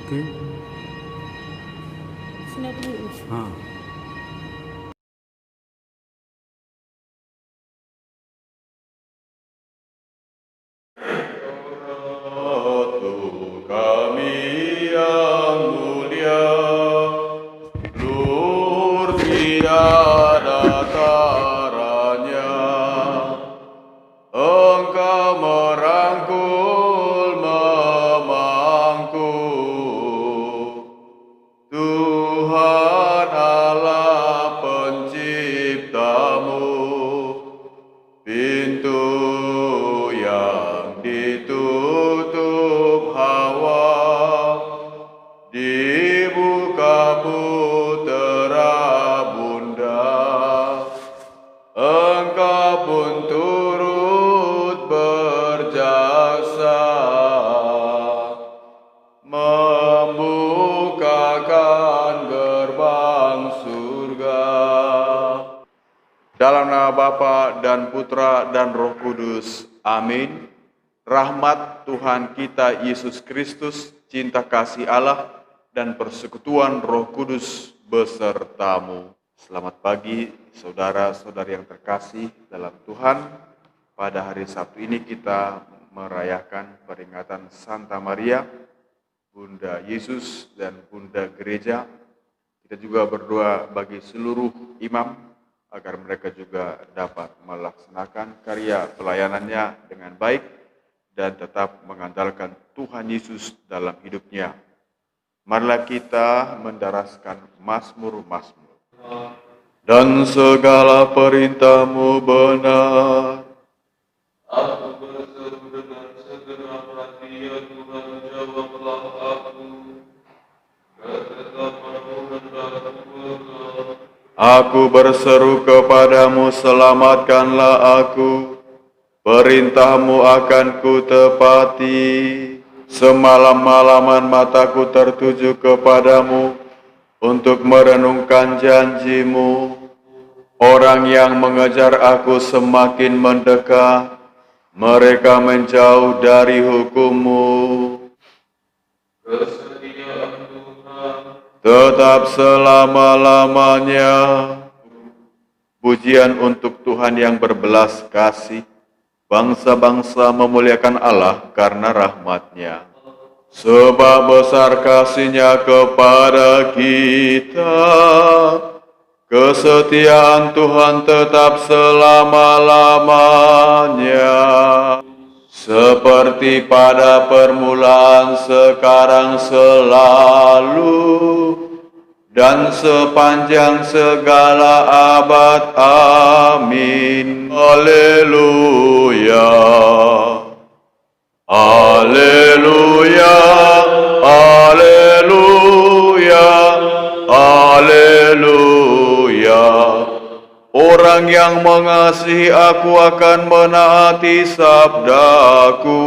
Oke. Sini aku dulu. Ah. Tuhan kami yang mulia, Nur tiada taranya, Engkau merangkul memangku, Tuhan Allah penciptamu, pintu yang ditutup Hawa dibuka Putera Bunda, Engkau pun turut berjasa membukakan gerbang surga. Dalam nama Bapa dan Putra dan Roh Kudus. Amin. Rahmat Tuhan kita Yesus Kristus, cinta kasih Allah, dan persekutuan Roh Kudus besertamu. Selamat pagi saudara-saudari yang terkasih dalam Tuhan. Pada hari Sabtu ini kita merayakan peringatan Santa Maria, Bunda Yesus dan Bunda Gereja. Kita juga berdoa bagi seluruh imam agar mereka juga dapat melaksanakan karya pelayanannya dengan baik dan tetap mengandalkan Tuhan Yesus dalam hidupnya. Marilah kita mendaraskan Mazmur-Mazmur. Dan segala perintah-Mu benar. Aku berseru dengan segenap hati, ya Tuhan, jawablah aku. Ketetapan-Mu hendakku pegang. Aku berseru kepadamu, selamatkanlah aku. Perintah-Mu akan ku tepati. Semalam-malaman mataku tertuju kepadamu untuk merenungkan janji-Mu. Orang yang mengejar aku semakin mendekat, mereka menjauh dari hukum-Mu. Kesetiaan Tuhan, Tetap selama-lamanya. Pujian untuk Tuhan yang berbelas kasih. Bangsa-bangsa memuliakan Allah karena rahmat-Nya. Sebab besar kasih-Nya kepada kita. Kesetiaan Tuhan tetap selama-lamanya. Seperti pada permulaan, sekarang, selalu, dan sepanjang segala abad. Amin. Haleluya. Haleluya. Haleluya. Haleluya. Orang yang mengasihi aku akan menaati sabdaku.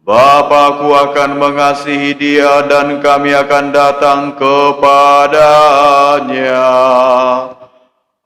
Bapakku akan mengasihi dia dan kami akan datang kepadanya.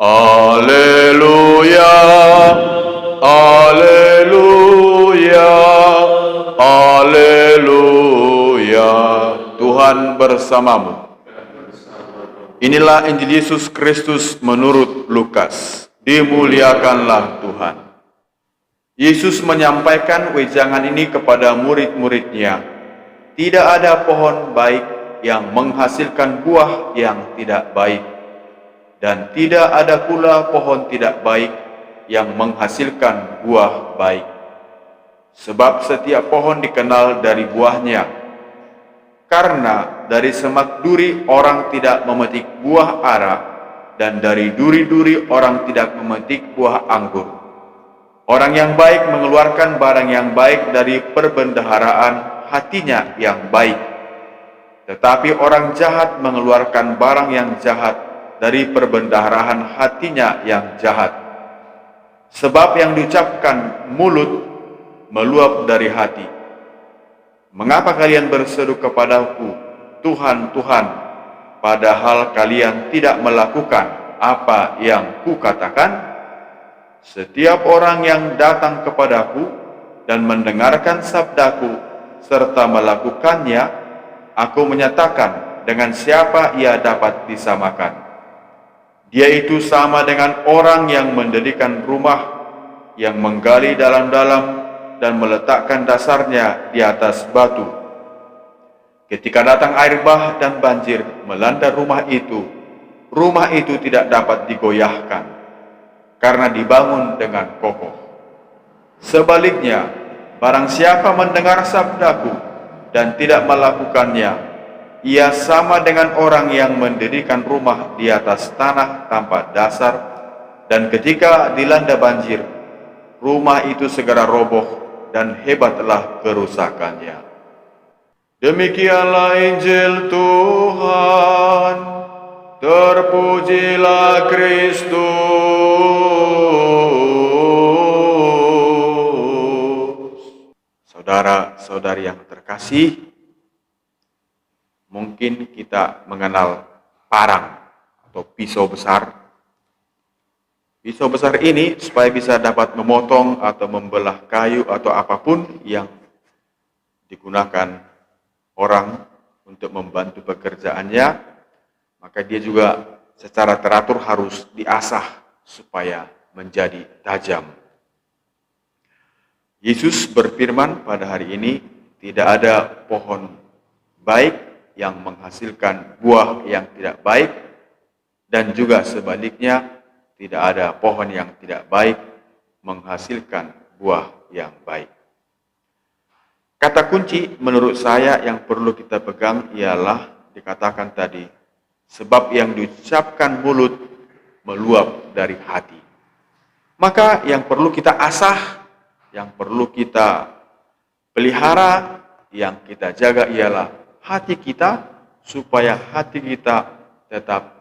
Haleluya, haleluya, haleluya. Tuhan bersamamu. Inilah Injil Yesus Kristus menurut Lukas. Dimuliakanlah Tuhan. Yesus menyampaikan wejangan ini kepada murid-muridnya. Tidak ada pohon baik yang menghasilkan buah yang tidak baik, dan tidak ada pula pohon tidak baik yang menghasilkan buah baik. Sebab setiap pohon dikenal dari buahnya. Karena dari semak duri orang tidak memetik buah ara, dan dari duri-duri orang tidak memetik buah anggur. Orang yang baik mengeluarkan barang yang baik dari perbendaharaan hatinya yang baik. Tetapi orang jahat mengeluarkan barang yang jahat dari perbendaharaan hatinya yang jahat. Sebab yang diucapkan mulut meluap dari hati. Mengapa kalian berseru kepadaku, Tuhan, Tuhan, padahal kalian tidak melakukan apa yang kukatakan? Setiap orang yang datang kepadaku dan mendengarkan sabdaku serta melakukannya aku menyatakan dengan siapa ia dapat disamakan. Dia itu sama dengan orang yang mendirikan rumah, yang menggali dalam-dalam dan meletakkan dasarnya di atas batu. Ketika datang air bah dan banjir melanda rumah itu tidak dapat digoyahkan, karena dibangun dengan kokoh. Sebaliknya, barang siapa mendengar sabdaku dan tidak melakukannya, ia sama dengan orang yang mendirikan rumah di atas tanah tanpa dasar, dan ketika dilanda banjir, rumah itu segera roboh dan hebatlah kerusakannya. Demikianlah Injil Tuhan. Terpujilah Kristus. Saudara-saudari yang terkasih, mungkin kita mengenal parang atau pisau besar. Pisau besar ini supaya bisa dapat memotong atau membelah kayu atau apapun yang digunakan orang untuk membantu pekerjaannya, maka dia juga secara teratur harus diasah supaya menjadi tajam. Yesus berfirman pada hari ini, tidak ada pohon baik yang menghasilkan buah yang tidak baik, dan juga sebaliknya, tidak ada pohon yang tidak baik menghasilkan buah yang baik. Kata kunci menurut saya yang perlu kita pegang ialah dikatakan tadi, sebab yang diucapkan mulut meluap dari hati. Maka yang perlu kita asah, yang perlu kita pelihara, yang kita jaga ialah hati kita, supaya hati kita tetap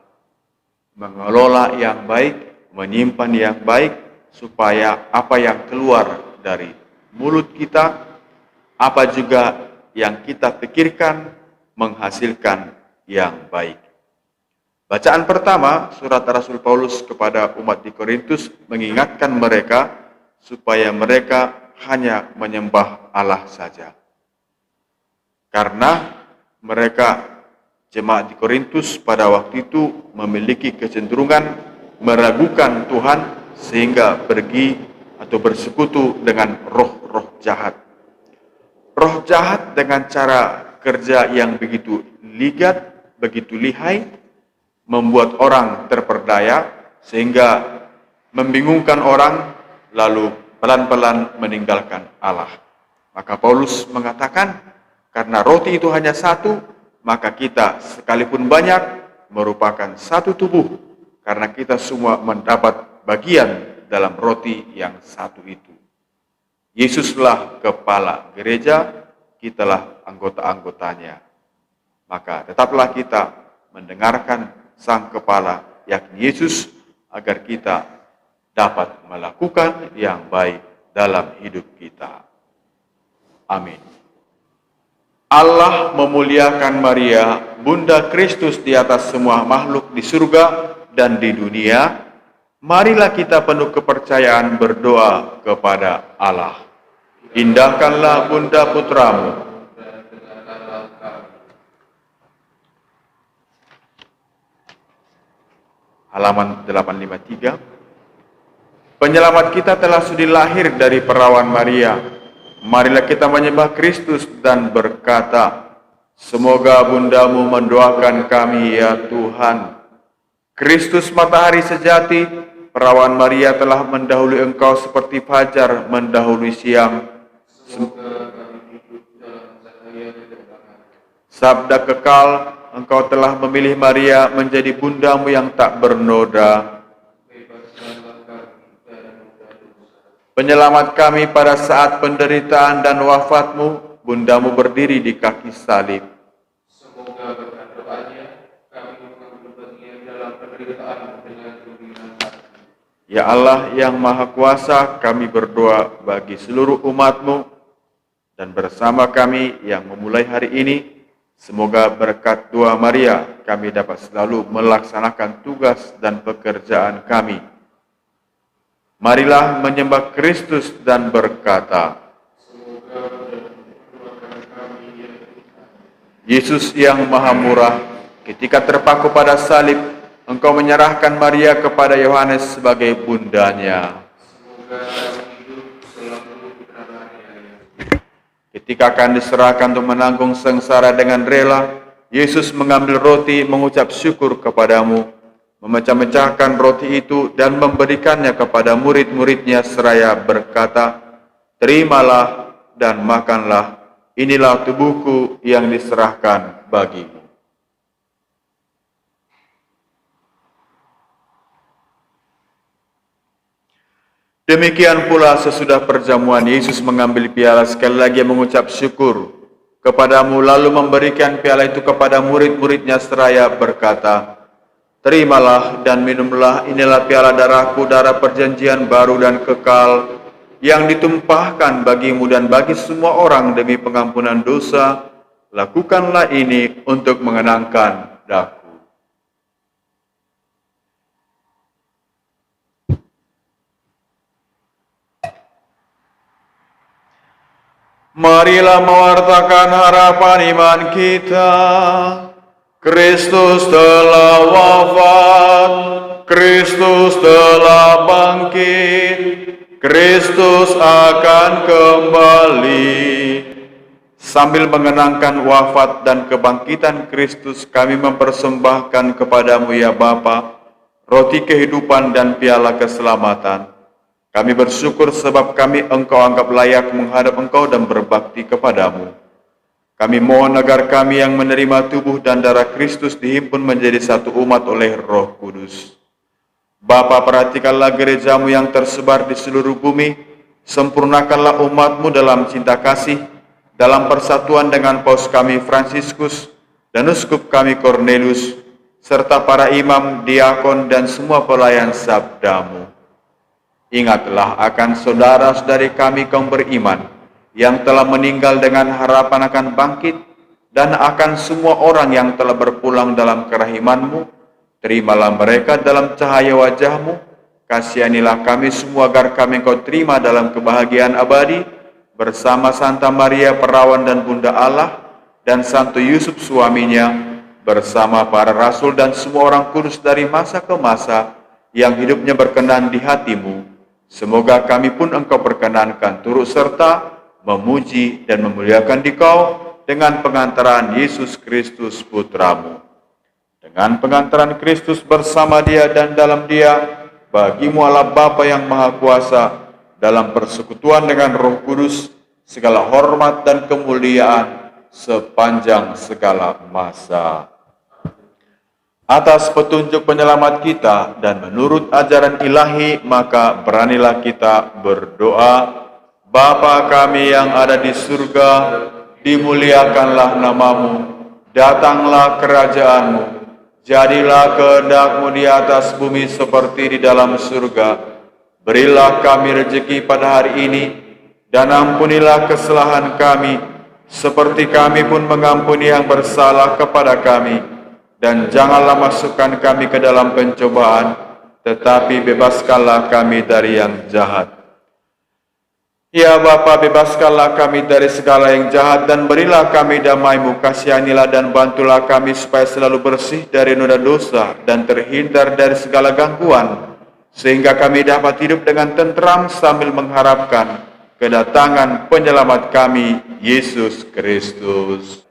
mengelola yang baik, menyimpan yang baik, supaya apa yang keluar dari mulut kita, apa juga yang kita pikirkan menghasilkan yang baik. Bacaan pertama, surat Rasul Paulus kepada umat di Korintus mengingatkan mereka supaya mereka hanya menyembah Allah saja. Karena mereka jemaat di Korintus pada waktu itu memiliki kecenderungan meragukan Tuhan sehingga pergi atau bersekutu dengan roh-roh jahat. Roh jahat dengan cara kerja yang begitu ligat, begitu lihai, membuat orang terperdaya sehingga membingungkan orang, lalu pelan-pelan meninggalkan Allah. Maka Paulus mengatakan, karena roti itu hanya satu, maka kita sekalipun banyak merupakan satu tubuh, karena kita semua mendapat bagian dalam roti yang satu itu. Yesuslah kepala gereja, kitalah anggota-anggotanya. Maka tetaplah kita mendengarkan Sang Kepala, yakni Yesus, agar kita dapat melakukan yang baik dalam hidup kita. Amin. Allah memuliakan Maria, Bunda Kristus di atas semua makhluk di surga dan di dunia. Marilah kita penuh kepercayaan berdoa kepada Allah. Indahkanlah Bunda Putramu. Halaman 853. Penyelamat kita telah sudi lahir dari perawan Maria. Marilah kita menyembah Kristus dan berkata, semoga bundamu mendoakan kami ya Tuhan. Kristus matahari sejati, perawan Maria telah mendahului engkau seperti fajar mendahului siang. Sabda kekal, engkau telah memilih Maria menjadi bundamu yang tak bernoda. Penyelamat kami pada saat penderitaan dan wafatmu, bundamu berdiri di kaki salib. Semoga berkat doanya kami mengambil bagian dalam penderitaan dengan gembira hati. Ya Allah yang Maha Kuasa, kami berdoa bagi seluruh umat-Mu dan bersama kami yang memulai hari ini, semoga berkat doa Maria kami dapat selalu melaksanakan tugas dan pekerjaan kami. Marilah menyembah Kristus dan berkata, Yesus yang maha murah, ketika terpaku pada salib, Engkau menyerahkan Maria kepada Yohanes sebagai bundanya. Semoga dalam hidup selalu beraniaya. Ketika akan diserahkan untuk menanggung sengsara dengan rela, Yesus mengambil roti, mengucap syukur kepadamu, memecah-mecahkan roti itu dan memberikannya kepada murid-muridnya seraya berkata, "Terimalah dan makanlah, inilah tubuhku yang diserahkan bagimu." Demikian pula sesudah perjamuan, Yesus mengambil piala, sekali lagi mengucap syukur kepadamu, lalu memberikan piala itu kepada murid-muridnya seraya berkata, "Terimalah dan minumlah, inilah piala darahku, darah perjanjian baru dan kekal, yang ditumpahkan bagimu dan bagi semua orang demi pengampunan dosa. Lakukanlah ini untuk mengenangkan daku." Marilah mewartakan harapan iman kita. Kristus telah wafat, Kristus telah bangkit, Kristus akan kembali. Sambil mengenangkan wafat dan kebangkitan Kristus, kami mempersembahkan kepadamu ya Bapa, roti kehidupan dan piala keselamatan. Kami bersyukur sebab Engkau anggap layak menghadap Engkau dan berbakti kepadamu. Kami mohon agar kami yang menerima tubuh dan darah Kristus dihimpun menjadi satu umat oleh Roh Kudus. Bapa, perhatikanlah gerejamu yang tersebar di seluruh bumi, sempurnakanlah umatmu dalam cinta kasih, dalam persatuan dengan Paus kami Fransiskus dan Uskup kami Cornelius, serta para imam, diakon, dan semua pelayan sabdamu. Ingatlah akan saudara-saudari kami kaum beriman yang telah meninggal dengan harapan akan bangkit, dan akan semua orang yang telah berpulang dalam kerahiman-Mu. Terimalah mereka dalam cahaya wajah-Mu. Kasihanilah kami semua agar kami Engkau terima dalam kebahagiaan abadi bersama Santa Maria Perawan dan Bunda Allah, dan Santo Yusuf suaminya, bersama para rasul dan semua orang kudus dari masa ke masa yang hidupnya berkenan di hati-Mu. Semoga kami pun Engkau perkenankan turut serta memuji dan memuliakan Dikau dengan pengantaran Yesus Kristus Putra-Mu. Dengan pengantaran Kristus bersama Dia dan dalam Dia, bagi-Mu Allah Bapa yang Maha Kuasa, dalam persekutuan dengan Roh Kudus, segala hormat dan kemuliaan sepanjang segala masa. Atas petunjuk penyelamat kita dan menurut ajaran ilahi, maka beranilah kita berdoa. Bapa kami yang ada di surga, dimuliakanlah nama-Mu, datanglah kerajaan-Mu, jadilah kehendak-Mu di atas bumi seperti di dalam surga. Berilah kami rezeki pada hari ini, dan ampunilah kesalahan kami, seperti kami pun mengampuni yang bersalah kepada kami. Dan janganlah masukkan kami ke dalam pencobaan, tetapi bebaskanlah kami dari yang jahat. Ya Bapa, bebaskanlah kami dari segala yang jahat, dan berilah kami damai-Mu. Kasihanilah dan bantulah kami supaya selalu bersih dari noda dosa dan terhindar dari segala gangguan, sehingga kami dapat hidup dengan tentram sambil mengharapkan kedatangan penyelamat kami, Yesus Kristus.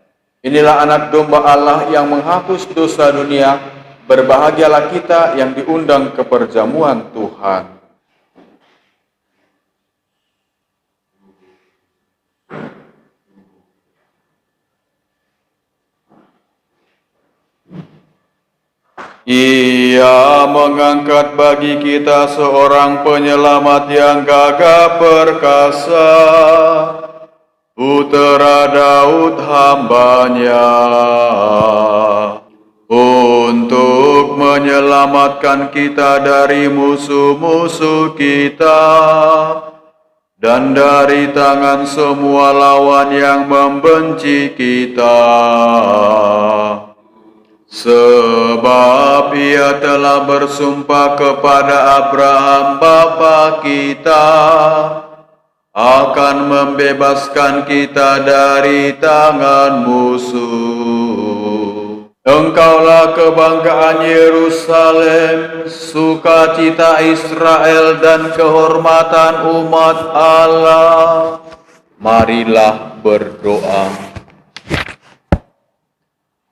Inilah anak domba Allah yang menghapus dosa dunia. Berbahagialah kita yang diundang ke perjamuan Tuhan. Ia mengangkat bagi kita seorang penyelamat yang gagah perkasa, Putera Daud hamba-Nya, untuk menyelamatkan kita dari musuh-musuh kita dan dari tangan semua lawan yang membenci kita. Sebab Ia telah bersumpah kepada Abraham bapa kita akan membebaskan kita dari tangan musuh. Engkaulah kebanggaan Yerusalem, sukacita Israel dan kehormatan umat Allah. Marilah berdoa.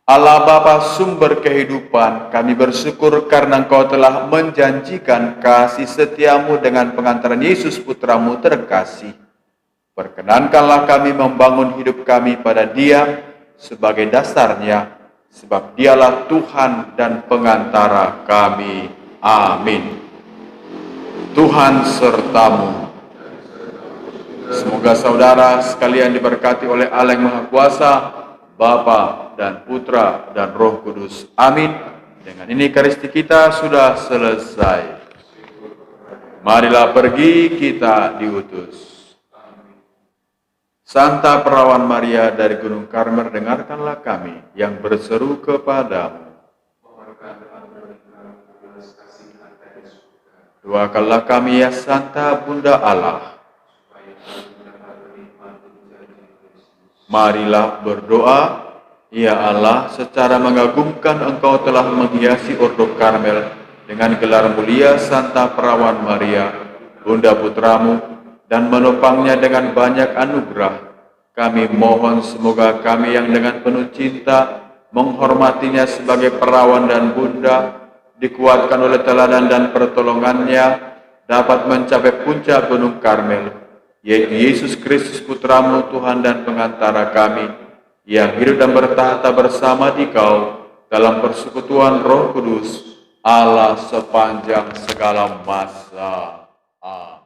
Allah Bapa sumber kehidupan, kami bersyukur karena Engkau telah menjanjikan kasih setiamu dengan pengantaran Yesus Putramu terkasih. Perkenankanlah kami membangun hidup kami pada Dia sebagai dasarnya, sebab Dialah Tuhan dan pengantara kami. Amin. Tuhan sertamu. Semoga saudara sekalian diberkati oleh Allah yang Maha Kuasa, Bapa dan Putra dan Roh Kudus. Amin. Dengan ini Ekaristi kita sudah selesai. Marilah pergi, kita diutus. Santa Perawan Maria dari Gunung Karmel, dengarkanlah kami yang berseru kepadamu. Doakanlah kami ya Santa Bunda Allah. Marilah berdoa. Ya Allah, secara mengagumkan Engkau telah menghiasi Ordo Karmel dengan gelar mulia Santa Perawan Maria, Bunda Putramu, dan menopangnya dengan banyak anugerah. Kami mohon semoga kami yang dengan penuh cinta menghormatinya sebagai perawan dan bunda, dikuatkan oleh teladan dan pertolongannya, dapat mencapai puncak Gunung Karmel, yaitu Yesus Kristus Putramu, Tuhan dan pengantara kami, yang hidup dan bertahta bersama di Kau dalam persekutuan Roh Kudus, Allah sepanjang segala masa. Amin.